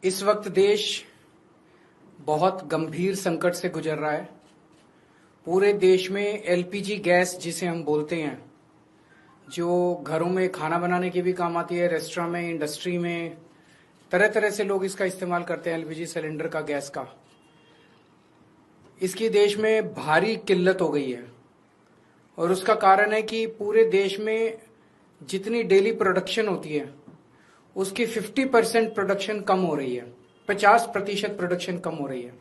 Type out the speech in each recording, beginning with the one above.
इस वक्त देश बहुत गंभीर संकट से गुजर रहा है। पूरे देश में एलपीजी गैस जिसे हम बोलते हैं, जो घरों में खाना बनाने के भी काम आती है, रेस्टोरेंट में, इंडस्ट्री में, तरह तरह से लोग इसका इस्तेमाल करते हैं एलपीजी सिलेंडर का, गैस का। इसकी देश में भारी किल्लत हो गई है और उसका कारण है कि पूरे देश में जितनी डेली प्रोडक्शन होती है उसकी 50% प्रोडक्शन कम हो रही है, 50% प्रोडक्शन कम हो रही है।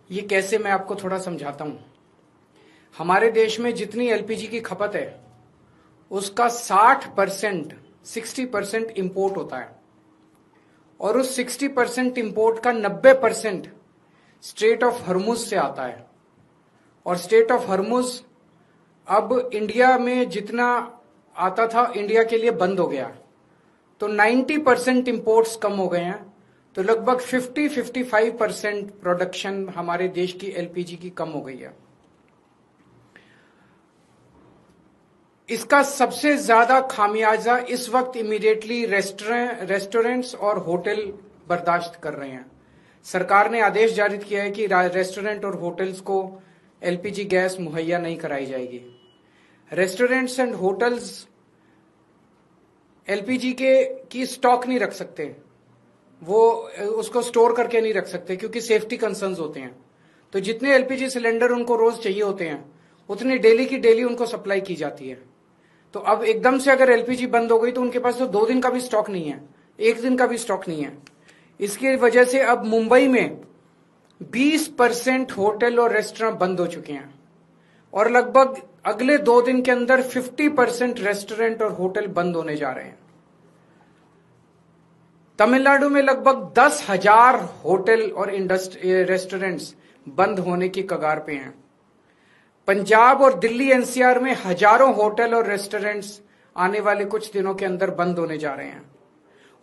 ये कैसे, मैं आपको थोड़ा समझाता हूं। हमारे देश में जितनी एलपीजी की खपत है उसका 60% इंपोर्ट होता है और उस 60% इंपोर्ट का 90% स्ट्रेट ऑफ हॉर्मुज से आता है। और स्ट्रेट ऑफ हॉर्मुज अब इंडिया में जितना आता था इंडिया के लिए बंद हो गया, तो 90% इंपोर्ट्स कम हो गए हैं। तो लगभग 50-55% प्रोडक्शन हमारे देश की एलपीजी की कम हो गई है। इसका सबसे ज्यादा खामियाजा इस वक्त इमीडिएटली रेस्टोरेंट्स और होटल बर्दाश्त कर रहे हैं। सरकार ने आदेश जारी किया है कि रेस्टोरेंट और होटल्स को एलपीजी गैस मुहैया नहीं कराई जाएगी। रेस्टोरेंट्स एंड होटल्स एलपीजी की स्टॉक नहीं रख सकते, वो उसको स्टोर करके नहीं रख सकते क्योंकि सेफ्टी कंसर्न्स होते हैं। तो जितने एलपीजी सिलेंडर उनको रोज चाहिए होते हैं उतनी डेली की डेली उनको सप्लाई की जाती है। तो अब एकदम से अगर एलपीजी बंद हो गई तो उनके पास तो 2 दिन का भी स्टॉक नहीं है, 1 दिन का भी स्टॉक नहीं है। इसकी वजह से अब मुंबई में 20% होटल और रेस्टोरेंट बंद हो चुके हैं और लगभग अगले 2 दिन के अंदर 50% रेस्टोरेंट और होटल बंद होने जा रहे हैं। तमिलनाडु में लगभग 10,000 होटल और रेस्टोरेंट्स बंद होने की कगार पे हैं। पंजाब और दिल्ली एनसीआर में हजारों होटल और रेस्टोरेंट्स आने वाले कुछ दिनों के अंदर बंद होने जा रहे हैं।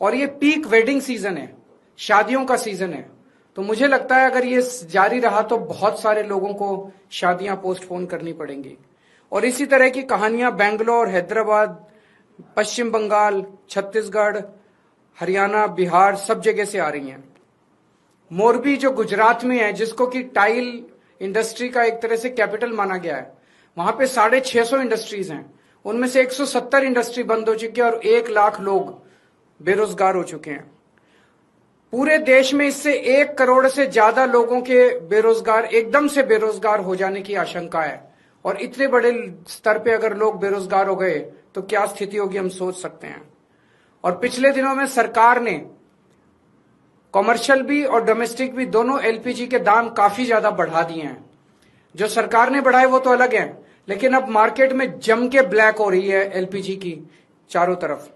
और ये पीक वेडिंग सीजन है, शादियों का सीजन है। तो मुझे लगता है अगर ये जारी रहा तो बहुत सारे लोगों को शादियां पोस्टपोन करनी पड़ेंगी। और इसी तरह की कहानियां बेंगलोर, हैदराबाद, पश्चिम बंगाल, छत्तीसगढ़, हरियाणा, बिहार, सब जगह से आ रही हैं। मोरबी जो गुजरात में है, जिसको कि टाइल इंडस्ट्री का एक तरह से कैपिटल माना गया है, वहां पे 650 इंडस्ट्रीज हैं। उनमें से 170 इंडस्ट्री बंद हो चुकी है और 1 लाख लोग बेरोजगार हो चुके हैं। पूरे देश में इससे 1 करोड़ से ज्यादा लोगों के एकदम से बेरोजगार हो जाने की आशंका है। और इतने बड़े स्तर पे अगर लोग बेरोजगार हो गए तो क्या स्थिति होगी, हम सोच सकते हैं। और पिछले दिनों में सरकार ने कॉमर्शियल भी और डोमेस्टिक भी दोनों एलपीजी के दाम काफी ज्यादा बढ़ा दिए हैं। जो सरकार ने बढ़ाए वो तो अलग है, लेकिन अब मार्केट में जम के ब्लैक हो रही है एलपीजी की चारों तरफ।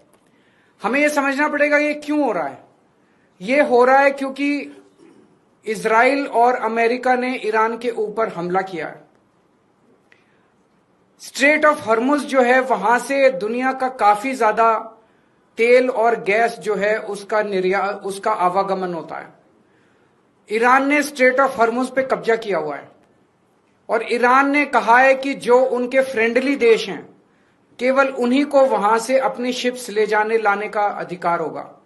हमें यह समझना पड़ेगा ये क्यों हो रहा है। ये हो रहा है क्योंकि इजराइल और अमेरिका ने ईरान के ऊपर हमला किया है। स्ट्रेट ऑफ हॉर्मुज जो है, वहां से दुनिया का काफी ज्यादा तेल और गैस जो है उसका आवागमन होता है। ईरान ने स्ट्रेट ऑफ हॉर्मुज पे कब्जा किया हुआ है और ईरान ने कहा है कि जो उनके फ्रेंडली देश हैं केवल उन्हीं को वहां से अपनी शिप्स ले जाने लाने का अधिकार होगा।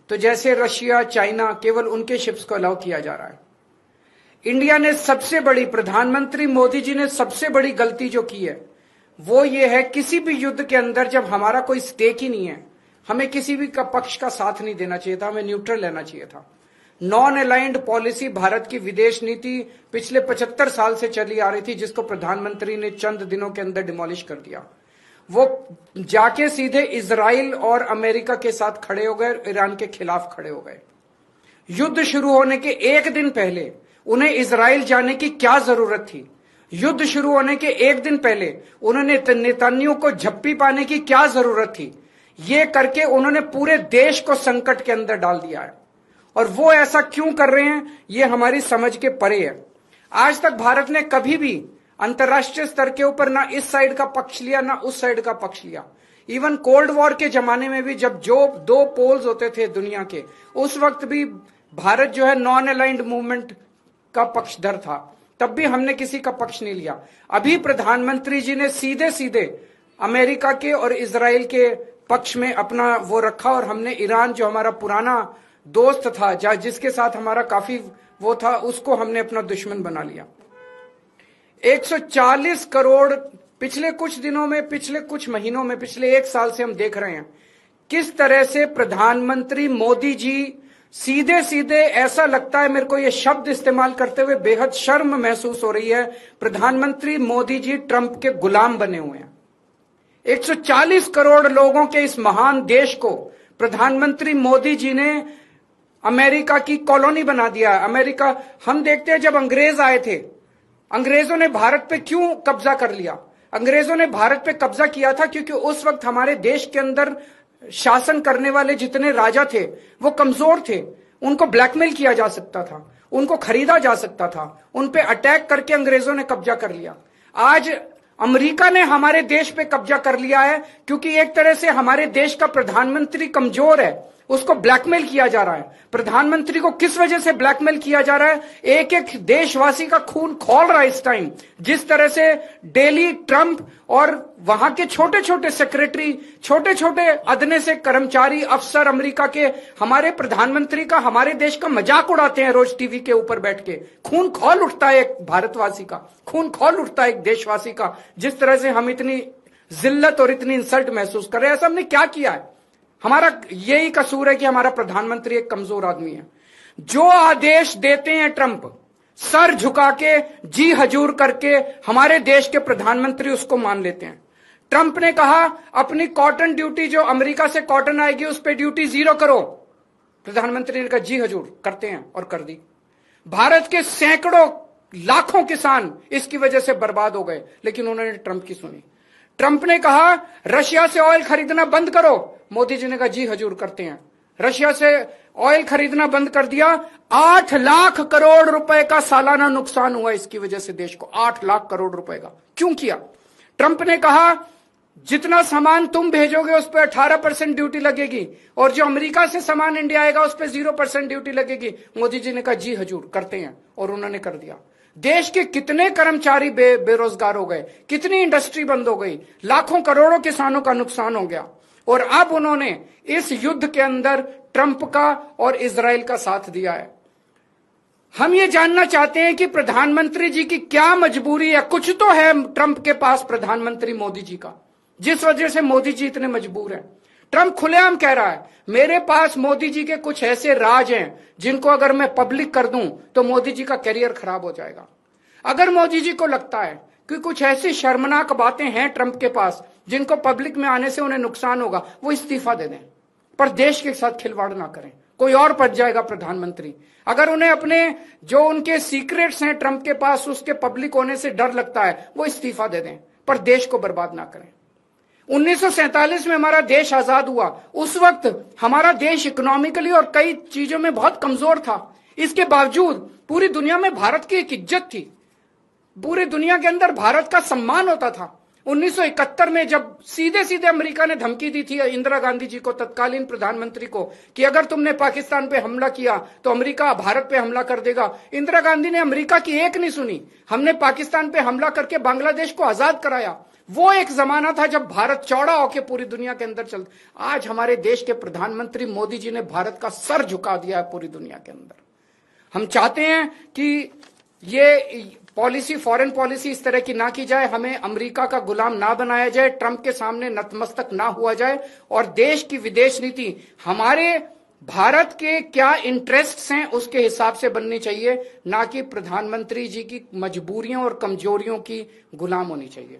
तो जैसे रशिया, चाइना, केवल उनके शिप्स को अलाउ किया जा रहा है। इंडिया ने प्रधानमंत्री मोदी जी ने सबसे बड़ी गलती जो की है वो ये है, किसी भी युद्ध के अंदर जब हमारा कोई स्टेक ही नहीं है, हमें किसी भी पक्ष का साथ नहीं देना चाहिए था, हमें न्यूट्रल रहना चाहिए था। नॉन अलाइंड पॉलिसी भारत की विदेश नीति पिछले 75 साल से चली आ रही थी, जिसको प्रधानमंत्री ने चंद दिनों के अंदर डिमोलिश कर दिया। वो जाके सीधे इजराइल और अमेरिका के साथ खड़े हो गए, ईरान के खिलाफ खड़े हो गए। युद्ध शुरू होने के 1 दिन पहले उन्हें इजराइल जाने की क्या जरूरत थी? युद्ध शुरू होने के 1 दिन पहले उन्होंने नेतन्याहू को झप्पी पाने की क्या जरूरत थी? ये करके उन्होंने पूरे देश को संकट के अंदर डाल दिया है। और वो ऐसा क्यों कर रहे हैं ये हमारी समझ के परे है। आज तक भारत ने कभी भी अंतर्राष्ट्रीय स्तर के ऊपर ना इस साइड का पक्ष लिया ना उस साइड का पक्ष लिया। इवन कोल्ड वॉर के जमाने में भी जब जो 2 पोल्स होते थे दुनिया के, उस वक्त भी भारत जो है नॉन अलाइंड मूवमेंट का पक्षधर था, तब भी हमने किसी का पक्ष नहीं लिया। अभी प्रधानमंत्री जी ने सीधे सीधे अमेरिका के और इजराइल के पक्ष में अपना वो रखा और हमने ईरान जो हमारा पुराना दोस्त था, जिसके साथ हमारा काफी वो था, उसको हमने अपना दुश्मन बना लिया। 140 करोड़ पिछले कुछ दिनों में, पिछले कुछ महीनों में, पिछले 1 साल से हम देख रहे हैं किस तरह से प्रधानमंत्री मोदी जी सीधे सीधे, ऐसा लगता है मेरे को ये शब्द इस्तेमाल करते हुए बेहद शर्म महसूस हो रही है, प्रधानमंत्री मोदी जी ट्रंप के गुलाम बने हुए हैं। 140 करोड़ लोगों के इस महान देश को प्रधानमंत्री मोदी जी ने अमेरिका की कॉलोनी बना दिया। अमेरिका, हम देखते हैं जब अंग्रेज आए थे, अंग्रेजों ने भारत पे क्यों कब्जा कर लिया? अंग्रेजों ने भारत पे कब्जा किया था क्योंकि उस वक्त हमारे देश के अंदर शासन करने वाले जितने राजा थे वो कमजोर थे, उनको ब्लैकमेल किया जा सकता था, उनको खरीदा जा सकता था, उन पे अटैक करके अंग्रेजों ने कब्जा कर लिया। आज अमेरिका ने हमारे देश पे कब्जा कर लिया है क्योंकि एक तरह से हमारे देश का प्रधानमंत्री कमजोर है, उसको ब्लैकमेल किया जा रहा है। प्रधानमंत्री को किस वजह से ब्लैकमेल किया जा रहा है? एक एक देशवासी का खून खौल रहा है इस टाइम। जिस तरह से डेली ट्रंप और वहां के छोटे छोटे सेक्रेटरी, छोटे छोटे अदने से कर्मचारी, अफसर अमेरिका के हमारे प्रधानमंत्री का, हमारे देश का मजाक उड़ाते हैं रोज टीवी के ऊपर बैठ के। खून खौल उठता है एक भारतवासी का, खून खौल उठता है एक देशवासी का, जिस तरह से हम इतनी जिल्लत और इतनी इंसल्ट महसूस कर रहे हैं। ऐसा हमने क्या किया है? हमारा यही कसूर है कि हमारा प्रधानमंत्री एक कमजोर आदमी है। जो आदेश देते हैं ट्रंप, सर झुका के, जी हजूर करके हमारे देश के प्रधानमंत्री उसको मान लेते हैं। ट्रंप ने कहा अपनी कॉटन ड्यूटी, जो अमेरिका से कॉटन आएगी उस पर ड्यूटी 0 करो। प्रधानमंत्री ने कहा जी हजूर, करते हैं, और कर दी। भारत के सैकड़ों लाखों किसान इसकी वजह से बर्बाद हो गए, लेकिन उन्होंने ट्रंप की सुनी। ट्रंप ने कहा रशिया से ऑयल खरीदना बंद करो, मोदी जी ने कहा जी हजूर, करते हैं। रशिया से ऑयल खरीदना बंद कर दिया। 8 लाख करोड़ रुपए का सालाना नुकसान हुआ इसकी वजह से देश को, 8 लाख करोड़ रुपए का। क्यों किया? ट्रंप ने कहा जितना सामान तुम भेजोगे उस पर 18% ड्यूटी लगेगी, और जो अमेरिका से सामान इंडिया आएगा उस पर 0% ड्यूटी लगेगी। मोदी जी ने कहा जी हजूर, करते हैं, और उन्होंने कर दिया। देश के कितने कर्मचारी बेरोजगार हो गए, कितनी इंडस्ट्री बंद हो गई, लाखों करोड़ों किसानों का नुकसान हो गया। और अब उन्होंने इस युद्ध के अंदर ट्रंप का और इजराइल का साथ दिया है। हम ये जानना चाहते हैं कि प्रधानमंत्री जी की क्या मजबूरी है? कुछ तो है ट्रंप के पास प्रधानमंत्री मोदी जी का, जिस वजह से मोदी जी इतने मजबूर हैं। ट्रंप खुलेआम कह रहा है मेरे पास मोदी जी के कुछ ऐसे राज हैं जिनको अगर मैं पब्लिक कर दूं तो मोदी जी का करियर खराब हो जाएगा। अगर मोदी जी को लगता है कि कुछ ऐसी शर्मनाक बातें हैं ट्रंप के पास जिनको पब्लिक में आने से उन्हें नुकसान होगा, वो इस्तीफा दे दें, पर देश के साथ खिलवाड़ ना करें। कोई और बच जाएगा प्रधानमंत्री। अगर उन्हें अपने जो उनके सीक्रेट्स हैं ट्रंप के पास, उसके पब्लिक होने से डर लगता है, वो इस्तीफा दे दें, पर देश को बर्बाद ना करें। 1947 में हमारा देश आजाद हुआ, उस वक्त हमारा देश इकोनॉमिकली और कई चीजों में बहुत कमजोर था। इसके बावजूद पूरी दुनिया में भारत की एक इज्जत थी, पूरी दुनिया के अंदर भारत का सम्मान होता था। 1971 में जब सीधे सीधे अमेरिका ने धमकी दी थी इंदिरा गांधी जी को, तत्कालीन प्रधानमंत्री को, कि अगर तुमने पाकिस्तान पे हमला किया तो अमेरिका भारत पे हमला कर देगा, इंदिरा गांधी ने अमेरिका की एक नहीं सुनी। हमने पाकिस्तान पे हमला करके बांग्लादेश को आजाद कराया। वो एक जमाना था जब भारत चौड़ा होकर पूरी दुनिया के अंदर चल। आज हमारे देश के प्रधानमंत्री मोदी जी ने भारत का सर झुका दिया है पूरी दुनिया के अंदर। हम चाहते हैं कि ये पॉलिसी, फॉरेन पॉलिसी इस तरह की ना की जाए, हमें अमेरिका का गुलाम ना बनाया जाए, ट्रंप के सामने नतमस्तक ना हुआ जाए, और देश की विदेश नीति हमारे भारत के क्या इंटरेस्ट्स हैं उसके हिसाब से बननी चाहिए, ना कि प्रधानमंत्री जी की मजबूरियों और कमजोरियों की गुलाम होनी चाहिए।